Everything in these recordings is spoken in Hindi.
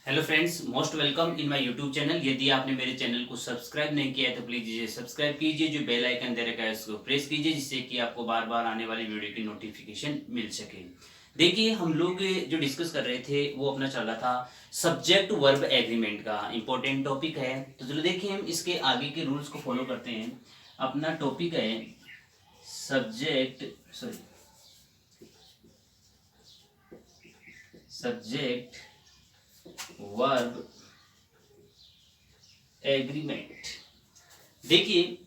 Hello friends, most welcome in my YouTube channel. यदि आपने मेरे चैनल को सब्सक्राइब नहीं किया है तो प्लीज इसे सब्सक्राइब कीजिए। जो बेल आइकन दे रखा है उसको प्रेस कीजिए, जिससे कि आपको बार बार आने वाली वीडियो की नोटिफिकेशन मिल सके। देखिए, हम लोग जो डिस्कस कर रहे थे वो अपना चल रहा था सब्जेक्ट वर्ब एग्रीमेंट का। इंपॉर्टेंट टॉपिक है, तो चलो देखिए हम इसके आगे के रूल्स को फॉलो करते हैं। अपना टॉपिक है सब्जेक्ट वर्ब एग्रीमेंट। देखिए,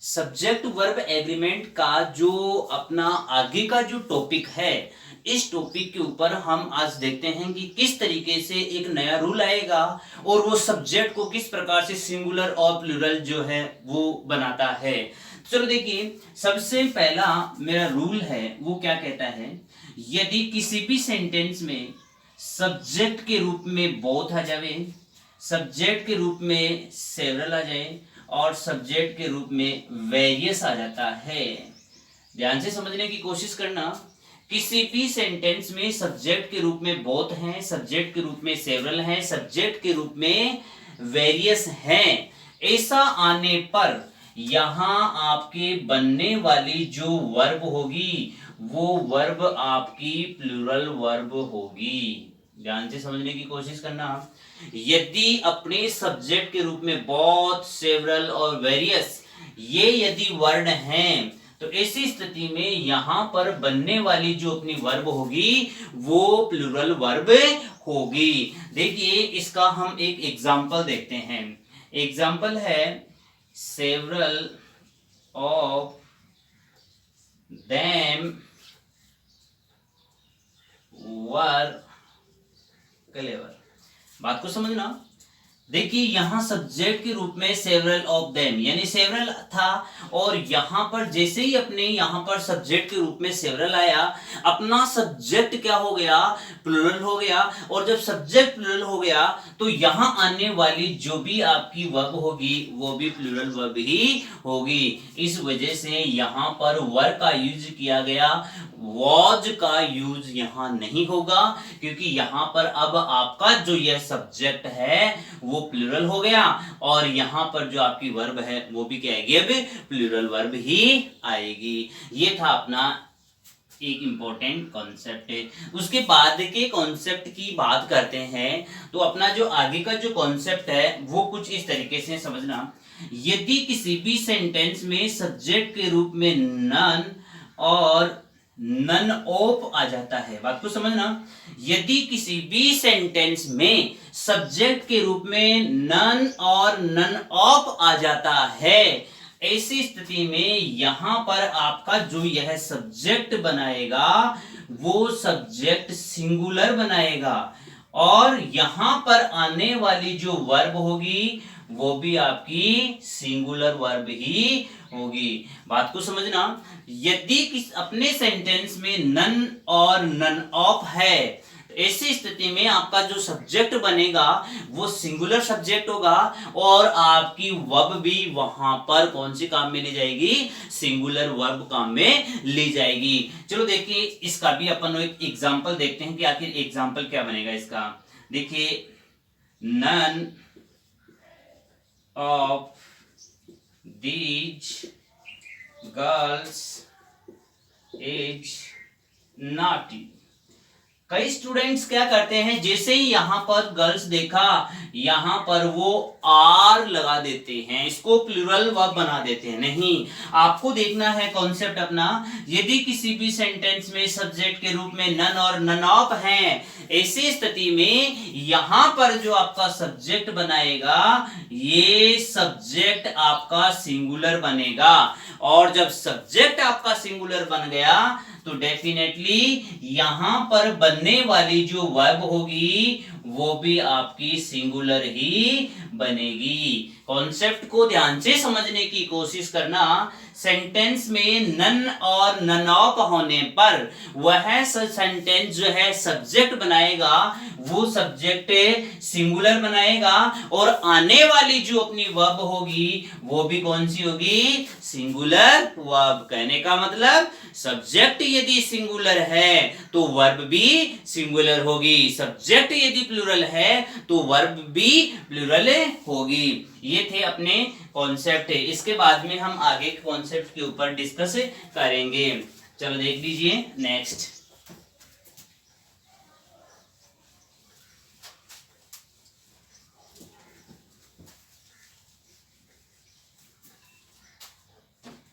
सब्जेक्ट वर्ब एग्रीमेंट का जो अपना आगे का जो टॉपिक है, इस टॉपिक के ऊपर हम आज देखते हैं कि किस तरीके से एक नया रूल आएगा और वो सब्जेक्ट को किस प्रकार से सिंगुलर और प्लूरल जो है वो बनाता है। चलो देखिए, सबसे पहला मेरा रूल है वो क्या कहता है, यदि किसी भी सेंटेंस में सब्जेक्ट के रूप में बोथ आ जावे, सब्जेक्ट के रूप में सेवरल आ जाए और सब्जेक्ट के रूप में वेरियस आ जाता है। ध्यान से समझने की कोशिश करना। किसी भी सेंटेंस में सब्जेक्ट के रूप में बोथ हैं, सब्जेक्ट के रूप में सेवरल हैं, सब्जेक्ट के रूप में वेरियस हैं, ऐसा आने पर यहां आपके बनने वाली जो वर्ब होगी वो वर्ब आपकी प्लूरल वर्ब होगी। ध्यान से समझने की कोशिश करना। यदि अपने सब्जेक्ट के रूप में बोथ, सेवरल और वेरियस ये यदि वर्ड हैं, तो ऐसी स्थिति में यहां पर बनने वाली जो अपनी वर्ब होगी वो प्लूरल वर्ब होगी। देखिए, इसका हम एक एग्जांपल देखते हैं। एग्जांपल है several of them were clever. बात को समझना। देखिए, यहां सब्जेक्ट के रूप में सेवरल ऑफ देम यानी सेवरल था, और यहां पर जैसे ही अपने यहां पर सब्जेक्ट के रूप में सेवरल आया, अपना सब्जेक्ट क्या हो गया, प्लूरल हो गया। और जब सब्जेक्ट प्लूरल हो गया तो यहां आने वाली जो भी आपकी वर्ब होगी वो भी प्लूरल वर्ब ही होगी। इस वजह से यहां पर वर का यूज किया गया, वॉज का यूज यहां नहीं होगा, क्योंकि यहां पर अब आपका जो यह सब्जेक्ट है वो प्लूरल हो गया और यहां पर जो आपकी वर्ब है वो भी क्या आएगी, अब प्लूरल वर्ब ही आएगी। ये था अपना एक इंपॉर्टेंट कॉन्सेप्ट है। उसके बाद के कॉन्सेप्ट की बात करते हैं, तो अपना जो आगे का जो कॉन्सेप्ट है वो कुछ इस तरीके से समझना। यदि किसी भी सेंटेंस में सब्जेक्ट के रूप में नन और नन ऑफ आ जाता है, बात को समझना। यदि किसी भी सेंटेंस में सब्जेक्ट के रूप में नन और नन ऑफ आ जाता है, ऐसी स्थिति में यहां पर आपका जो यह सब्जेक्ट बनाएगा वो सब्जेक्ट सिंगुलर बनाएगा और यहां पर आने वाली जो वर्ब होगी वो भी आपकी सिंगुलर वर्ब ही होगी। बात को समझना। यदि अपने सेंटेंस में नन और नन ऑफ है, ऐसी स्थिति में आपका जो सब्जेक्ट बनेगा वो सिंगुलर सब्जेक्ट होगा और आपकी वर्ब भी वहां पर कौन सी काम में ली जाएगी, सिंगुलर वर्ब काम में ली जाएगी। चलो देखिए, इसका भी अपन एक एग्जांपल देखते हैं कि आखिर एग्जांपल क्या बनेगा इसका। देखिए, none of these girls is naughty. कई स्टूडेंट्स क्या करते हैं, जैसे ही यहां पर गर्ल्स देखा यहां पर वो आर लगा देते हैं, इसको प्लूरल वर्ब बना देते हैं। नहीं, आपको देखना है कॉन्सेप्ट अपना। यदि किसी भी सेंटेंस में सब्जेक्ट के रूप में नन और नन ऑफ हैं, ऐसी स्थिति में यहां पर जो आपका सब्जेक्ट बनाएगा ये सब्जेक्ट आपका सिंगुलर बनेगा, और जब सब्जेक्ट आपका सिंगुलर बन गया तो डेफिनेटली यहां पर बनने वाली जो वर्ब होगी वो भी आपकी सिंगुलर ही बनेगी। कॉन्सेप्ट को ध्यान से समझने की कोशिश करना। सेंटेंस में नन और नन ऑफ होने पर वह सेंटेंस जो है सब्जेक्ट बनाएगा वो सब्जेक्ट सिंगुलर बनाएगा और आने वाली जो अपनी वर्ब होगी वो भी कौन सी होगी, सिंगुलर वर्ब। कहने का मतलब सब्जेक्ट यदि सिंगुलर है तो वर्ब भी सिंगुलर होगी, सब्जेक्ट यदि प्लूरल है तो वर्ब भी प्लूरल होगी। ये थे अपने कॉन्सेप्ट है। इसके बाद में हम आगे कॉन्सेप्ट के ऊपर डिस्कस करेंगे। चलो देख लीजिए नेक्स्ट।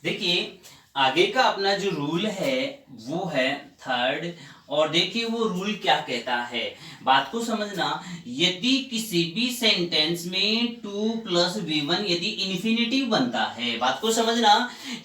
देखिए आगे का अपना जो रूल है वो है थर्ड, और देखिए वो रूल क्या कहता है, बात को समझना। यदि किसी भी सेंटेंस में 2 + V1 यदि इन्फिनेटिव बनता है, बात को समझना,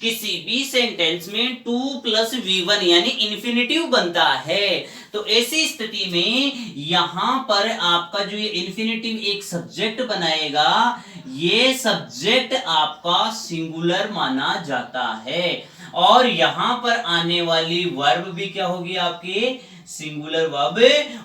किसी भी सेंटेंस में 2 + V1 यानी इन्फिनेटिव बनता है, तो ऐसी स्थिति में यहां पर आपका जो ये इन्फिनेटिव एक सब्जेक्ट बनाएगा, ये सब्जेक्ट आपका सिंगुलर माना जाता है, और यहां पर आने वाली वर्ब भी क्या होगी, आपकी सिंगुलर वर्ब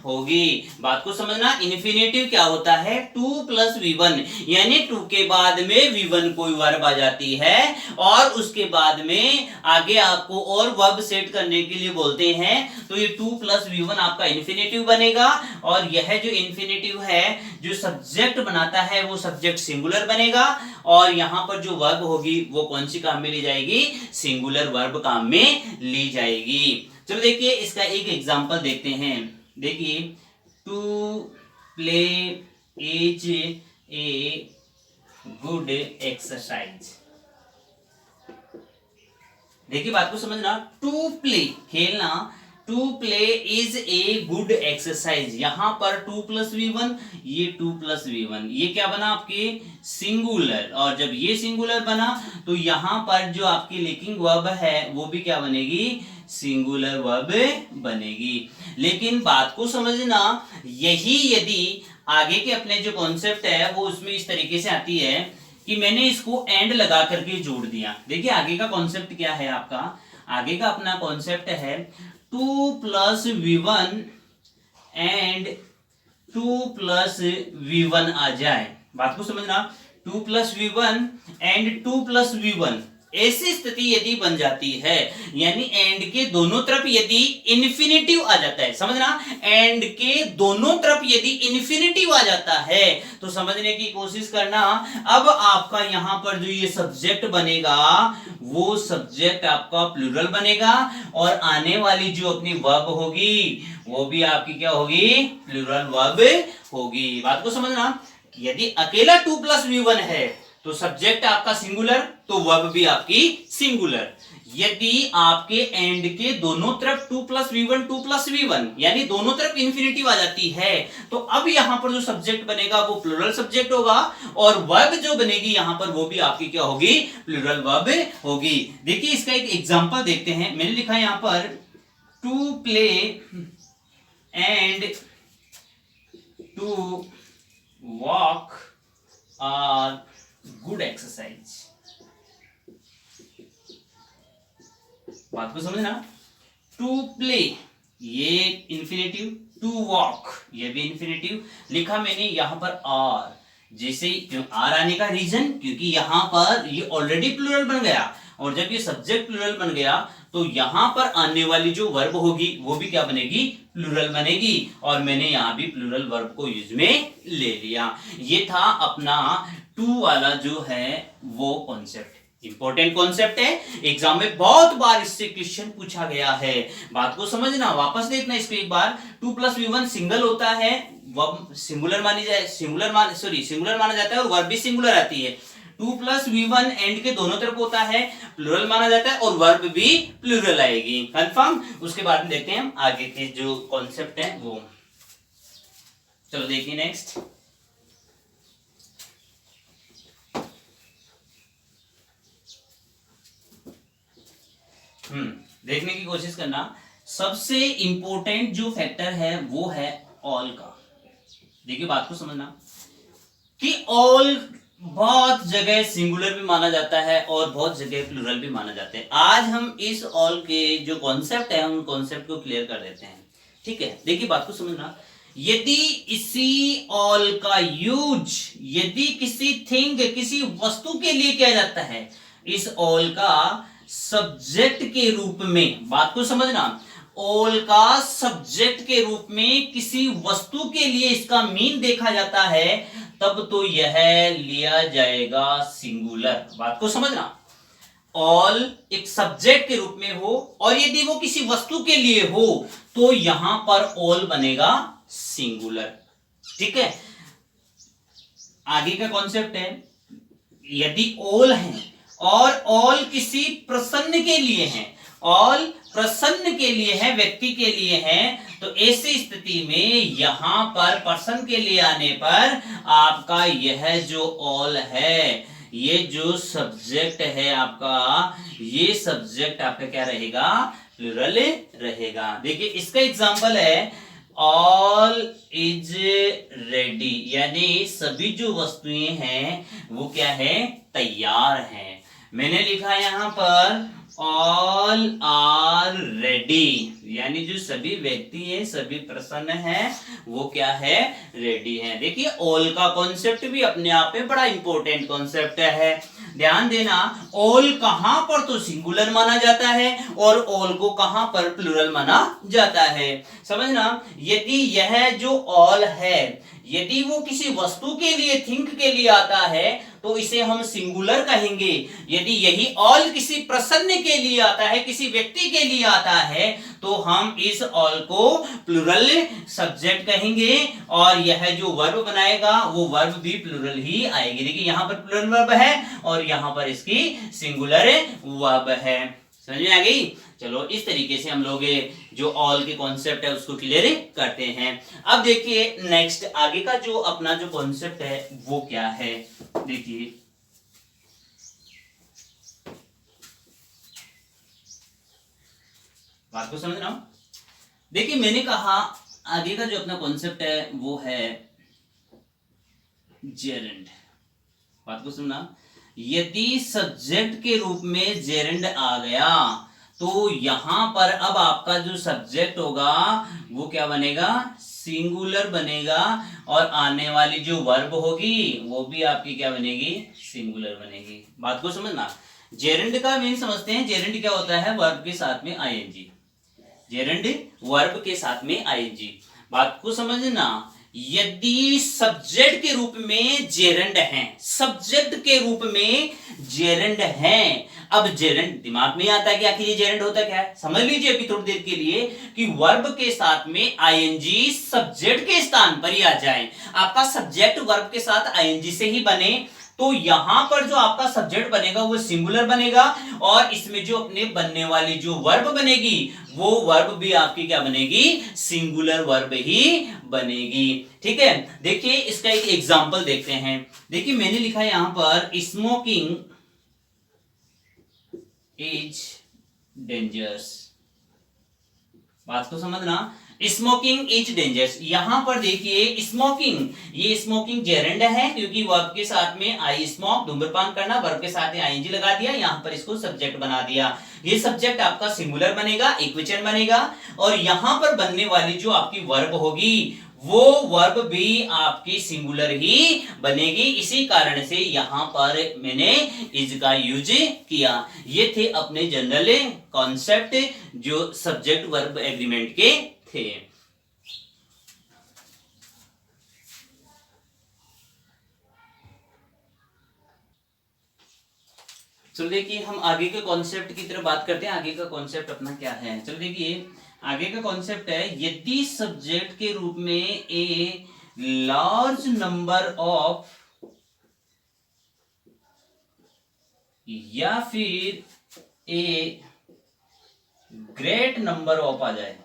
होगी। बात को समझना, इन्फिनेटिव क्या होता है, 2 + V1 यानी 2 के बाद में V1 कोई वर्ब आ जाती है, और उसके बाद में आगे आपको और वर्ब सेट करने के लिए बोलते हैं, तो ये 2 + V1 आपका इन्फिनेटिव बनेगा, और यह जो इन्फिनेटिव है जो सब्जेक्ट बनाता है वो सब्जेक्ट सिंगुलर बनेगा, और यहां पर जो वर्ब होगी वो कौन सी काम में ली जाएगी, सिंगुलर वर्ब काम में ली जाएगी। चलो देखिए इसका एक एग्जांपल देखते हैं। देखिए to play is a good exercise. देखिए बात को समझना, टू प्ले खेलना, to play is a good exercise. यहां पर 2 + V1, ये 2 + V1, ये क्या बना आपके सिंगुलर, और जब ये सिंगुलर बना तो यहां पर जो आपकी लिंकिंग वर्ब है वो भी क्या बनेगी, सिंगुलर वर्ब बनेगी। लेकिन बात को समझना, यही यदि आगे के अपने जो कॉन्सेप्ट है वो उसमें इस तरीके से आती है कि मैंने इसको एंड लगा करके जोड़ दिया। देखिए आगे का कॉन्सेप्ट क्या है आपका, आगे का अपना कॉन्सेप्ट है 2 + V1 एंड 2 + V1 आ जाए। बात को समझना, 2 + V1 एंड 2 + V1, ऐसी स्थिति यदि बन जाती है, यानी एंड के दोनों तरफ यदि इन्फिनेटिव आ जाता है, समझना, एंड के दोनों तरफ यदि इन्फिनेटिव आ जाता है तो समझने की कोशिश करना। अब आपका यहां पर जो ये सब्जेक्ट बनेगा वो सब्जेक्ट आपका प्लूरल बनेगा, और आने वाली जो अपनी वर्ब होगी वो भी आपकी क्या होगी, प्लूरल वर्ब होगी। बात को समझना, यदि अकेला 2 + V1 है तो सब्जेक्ट आपका सिंगुलर, तो वर्ब भी आपकी सिंगुलर। यदि आपके एंड के दोनों तरफ 2 + V1 2 + V1 यानी दोनों तरफ इन्फिनिटिव आ जाती है, तो अब यहां पर जो सब्जेक्ट बनेगा वो प्लूरल सब्जेक्ट होगा, और वर्ब जो बनेगी यहां पर वो भी आपकी क्या होगी, प्लूरल वर्ब होगी। देखिए इसका एक एग्जांपल देखते हैं। मैंने लिखा है यहां पर to play and to walk are good exercise. बात को समझना, टू प्ले ये इन्फिनेटिव, टू वॉक ये भी इन्फिनेटिव, लिखा मैंने यहां पर आर, जैसे क्यों आर आने का रीजन, क्योंकि यहां पर ये ऑलरेडी प्लूरल बन गया, और जब ये सब्जेक्ट प्लूरल बन गया तो यहां पर आने वाली जो वर्ब होगी वो भी क्या बनेगी, प्लूरल बनेगी, और मैंने यहां भी प्लूरल वर्ब को यूज में ले लिया। ये था अपना 2 वाला जो है वो कॉन्सेप्ट, इंपॉर्टेंट कॉन्सेप्ट है, एग्जाम में बहुत बार इससे क्वेश्चन पूछा गया है। बात को समझना, वापस देखना इसको एक बार। 2 + V1 सिंगल होता है, वर्ब सिंगुलर मानी जाए, सिंगुलर माना जाता है, और वर्ब भी सिंगुलर आती है। 2 + V1 एंड के दोनों तरफ होता है, प्लूरल माना जाता है, और वर्ब भी प्लूरल आएगी, कंफर्म। उसके बाद में देखते हैं आगे के जो कॉन्सेप्ट है वो। चलो देखिए नेक्स्ट। देखने की कोशिश करना, सबसे इंपॉर्टेंट जो फैक्टर है वो है ऑल का। देखिए बात को समझना कि ऑल बहुत जगह सिंगुलर भी माना जाता है और बहुत जगह प्लूरल भी माना जाता है। आज हम इस ऑल के जो कॉन्सेप्ट है उन कॉन्सेप्ट को क्लियर कर देते हैं, ठीक है। देखिए बात को समझना, यदि इसी ऑल का यूज यदि किसी थिंग किसी वस्तु के लिए किया जाता है, इस ऑल का सब्जेक्ट के रूप में, बात को समझना, ऑल का सब्जेक्ट के रूप में किसी वस्तु के लिए इसका मीन देखा जाता है, तब तो यह लिया जाएगा सिंगुलर। बात को समझना, ऑल एक सब्जेक्ट के रूप में हो और यदि वो किसी वस्तु के लिए हो तो यहां पर ऑल बनेगा सिंगुलर। ठीक है, आगे का कॉन्सेप्ट है, यदि ऑल है और ऑल किसी प्रसन्न के लिए है, ऑल प्रसन्न के लिए है, व्यक्ति के लिए है, तो ऐसी स्थिति में यहां पर पर्सन के लिए आने पर आपका यह जो ऑल है, ये जो सब्जेक्ट है आपका, ये सब्जेक्ट आपका क्या रहेगा, प्लूरल रहेगा। देखिए इसका एग्जांपल है ऑल इज रेडी, यानी सभी जो वस्तुएं हैं वो क्या है, तैयार हैं। मैंने लिखा यहां पर ऑल आर रेडी, यानी जो सभी व्यक्ति हैं, सभी प्रसन्न हैं, वो क्या है, रेडी हैं। देखिए ऑल का कॉन्सेप्ट भी अपने आप में बड़ा इंपॉर्टेंट कॉन्सेप्ट है। ध्यान देना, ऑल कहां पर तो सिंगुलर माना जाता है और ऑल को कहां पर प्लूरल माना जाता है। समझना, यदि यह जो ऑल है, यदि वो किसी वस्तु के लिए, थिंक के लिए आता है तो इसे हम सिंगुलर कहेंगे। यदि यही ऑल किसी प्रसन्न के लिए आता है, किसी व्यक्ति के लिए आता है, तो हम इस ऑल को प्लूरल सब्जेक्ट कहेंगे और यह जो वर्ब बनाएगा वो वर्ब भी प्लूरल ही आएगी। देखिए यहां पर प्लूरल वर्ब है और यहां पर इसकी सिंगुलर वर्ब है। समझ में आ गई? चलो इस तरीके से हम लोग जो ऑल के कॉन्सेप्ट है उसको क्लियर करते हैं। अब देखिए नेक्स्ट आगे का जो अपना जो कॉन्सेप्ट है वो क्या है। देखिए बात को समझना। देखिए मैंने कहा आगे का जो अपना कॉन्सेप्ट है वो है जेरेंड। बात को सुनना, यदि सब्जेक्ट के रूप में जेरेंड आ गया तो यहां पर अब आपका जो सब्जेक्ट होगा वो क्या बनेगा, सिंगुलर बनेगा और आने वाली जो वर्ब होगी वो भी आपकी क्या बनेगी, सिंगुलर बनेगी। बात को समझना, जेरेंड का मीन समझते हैं। जेरेंड क्या होता है, वर्ब के साथ में आईएनजी। जेरेंड वर्ब के साथ में आईएनजी। बात को समझना, यदि सब्जेक्ट के रूप में जेरेंड है, सब्जेक्ट के रूप में जेरेंड है, अब जेरेंड दिमाग में आता है कि आखिर ये जेरेंड होता क्या है। समझ लीजिए अभी थोड़ी देर के लिए कि वर्ब के साथ में आईएनजी सब्जेक्ट के स्थान पर ही आ जाए। आपका सब्जेक्ट वर्ब के साथ आईएनजी से ही बने तो यहां पर जो आपका सब्जेक्ट बनेगा वो सिंगुलर बनेगा और इसमें जो अपने बनने वाली जो वर्ब बनेगी वो वर्ब भी आपकी क्या बनेगी, सिंगुलर वर्ब ही बनेगी। ठीक है, देखिए इसका एक एग्जांपल देखते हैं। देखिए मैंने लिखा है यहां पर स्मोकिंग इज डेंजरस। बात को समझना, स्मोकिंग इज डेंजरस। यहां पर देखिए स्मोकिंग, ये स्मोकिंग जेरेंड है क्योंकि वर्ब के साथ में आई स्मोक, धूम्रपान करना, वर्ब के साथ में आईएनजी लगा दिया, यहां पर इसको सब्जेक्ट बना दिया। ये सब्जेक्ट आपका सिंगुलर बनेगा, एकवचन बनेगा और यहां पर बनने वाली जो आपकी वर्ब होगी वो वर्ब भी आपकी सिंगुलर ही बनेगी। इसी कारण से यहां पर मैंने इज का यूज किया। ये थे अपने जनरल कॉन्सेप्ट जो सब्जेक्ट वर्ब एग्रीमेंट के थे। चलो देखिए हम आगे के कॉन्सेप्ट की तरफ बात करते हैं। आगे का कॉन्सेप्ट अपना क्या है, चलो देखिए आगे का कॉन्सेप्ट है, यदि सब्जेक्ट के रूप में ए लार्ज नंबर ऑफ या फिर ए ग्रेट नंबर ऑफ आ जाए।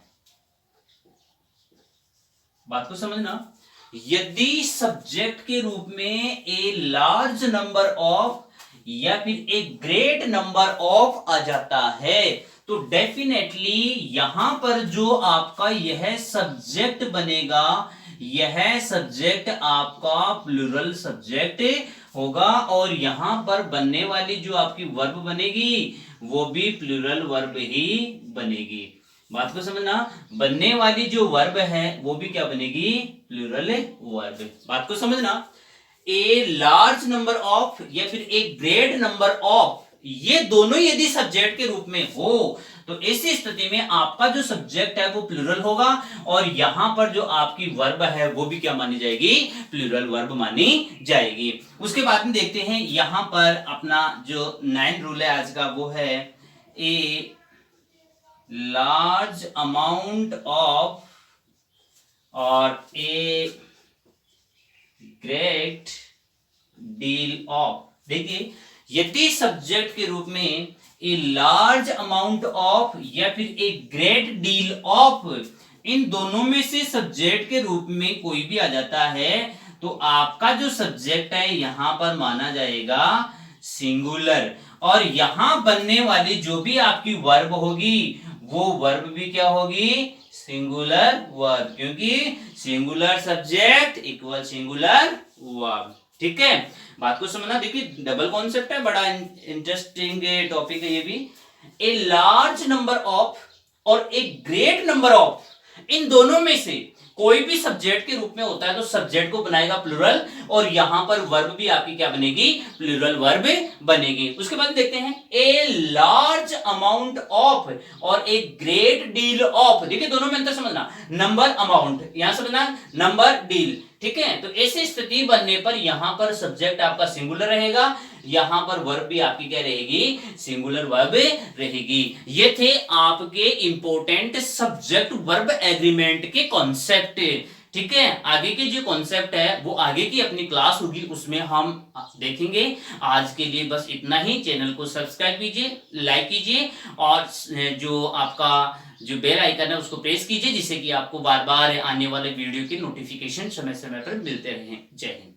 बात को समझना, यदि सब्जेक्ट के रूप में ए लार्ज नंबर ऑफ या फिर एक ग्रेट नंबर ऑफ आ जाता है तो डेफिनेटली यहां पर जो आपका यह सब्जेक्ट बनेगा, यह सब्जेक्ट आपका प्लूरल सब्जेक्ट होगा और यहां पर बनने वाली जो आपकी वर्ब बनेगी वो भी प्लूरल वर्ब ही बनेगी। बात को समझना, बनने वाली जो वर्ब है वो भी क्या बनेगी, प्लूरल वर्ब। बात को समझना, ए लार्ज नंबर ऑफ या फिर ए ग्रेट नंबर ऑफ ये दोनों यदि सब्जेक्ट के रूप में हो तो ऐसी स्थिति में आपका जो सब्जेक्ट है वो प्लूरल होगा और यहां पर जो आपकी वर्ब है वो भी क्या मानी जाएगी, प्लूरल वर्ब मानी जाएगी। उसके बाद में देखते हैं यहां पर अपना जो 9 रूल है आज का, वो है ए लार्ज अमाउंट ऑफ और ए ग्रेट डील ऑफ। देखिए यदि सब्जेक्ट के रूप में ए लार्ज अमाउंट ऑफ या फिर ए ग्रेट डील ऑफ, इन दोनों में से सब्जेक्ट के रूप में कोई भी आ जाता है तो आपका जो सब्जेक्ट है यहां पर माना जाएगा सिंगुलर, और यहां बनने वाली जो भी आपकी वर्ब होगी वो वर्ब भी क्या होगी, सिंगुलर वर्ब, क्योंकि singular subject equal singular verb. ठीक है, बात को समझना। देखिए डबल कॉन्सेप्ट है, बड़ा इंटरेस्टिंग टॉपिक है ये भी। ए लार्ज नंबर ऑफ और ए ग्रेट नंबर ऑफ, इन दोनों में से कोई भी सब्जेक्ट के रूप में होता है तो सब्जेक्ट को बनाएगा प्लूरल और यहां पर वर्ब भी आपकी क्या बनेगी, प्लूरल वर्ब बनेगी। उसके बाद देखते हैं ए लार्ज अमाउंट ऑफ और ए ग्रेट डील ऑफ। देखिए दोनों में अंतर समझना, नंबर अमाउंट यहां समझना, नंबर डील। ठीक है, तो ऐसी स्थिति बनने पर यहां पर सब्जेक्ट आपका सिंगुलर रहेगा, यहां पर वर्ब भी आपकी क्या रहेगी, सिंगुलर वर्ब रहेगी। ये थे आपके इंपॉर्टेंट सब्जेक्ट वर्ब एग्रीमेंट के कॉन्सेप्ट। ठीक है, आगे के जो कॉन्सेप्ट है वो आगे की अपनी क्लास होगी उसमें हम देखेंगे। आज के लिए बस इतना ही। चैनल को सब्सक्राइब कीजिए, लाइक कीजिए और जो आपका जो बेल आइकन है उसको प्रेस कीजिए जिससे कि आपको बार बार आने वाले वीडियो की नोटिफिकेशन समय समय पर मिलते रहें। जय हिंद।